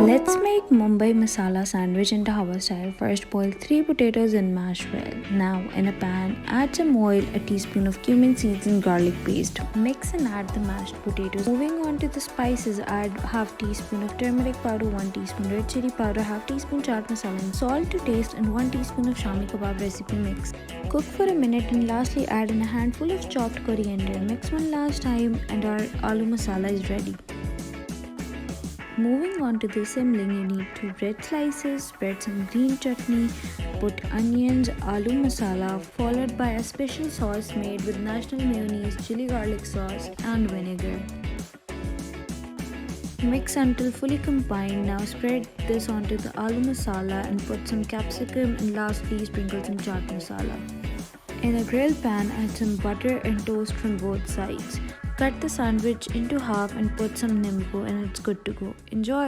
Let's make Mumbai Masala Sandwich in Dhaba style. First boil 3 potatoes and mash well. Now in a pan, add some oil, a teaspoon of cumin seeds and garlic paste. Mix and add the mashed potatoes. Moving on to the spices, add half teaspoon of turmeric powder, 1 teaspoon red chilli powder, half teaspoon chaat masala and salt to taste and 1 teaspoon of Shami Kabab Recipe mix. Cook for a minute and lastly add in a handful of chopped coriander. Mix one last time and our aloo masala is ready. Moving on to the assembling, you need 2 bread slices, spread some green chutney, put onions, aloo masala, followed by a special sauce made with National Mayonnaise, chili garlic sauce and vinegar. Mix until fully combined. Now spread this onto the aloo masala and put some capsicum and lastly sprinkle some chaat masala. In a grill pan, add some butter and toast from both sides. Cut the sandwich into half and put some nimbu and it's good to go. Enjoy!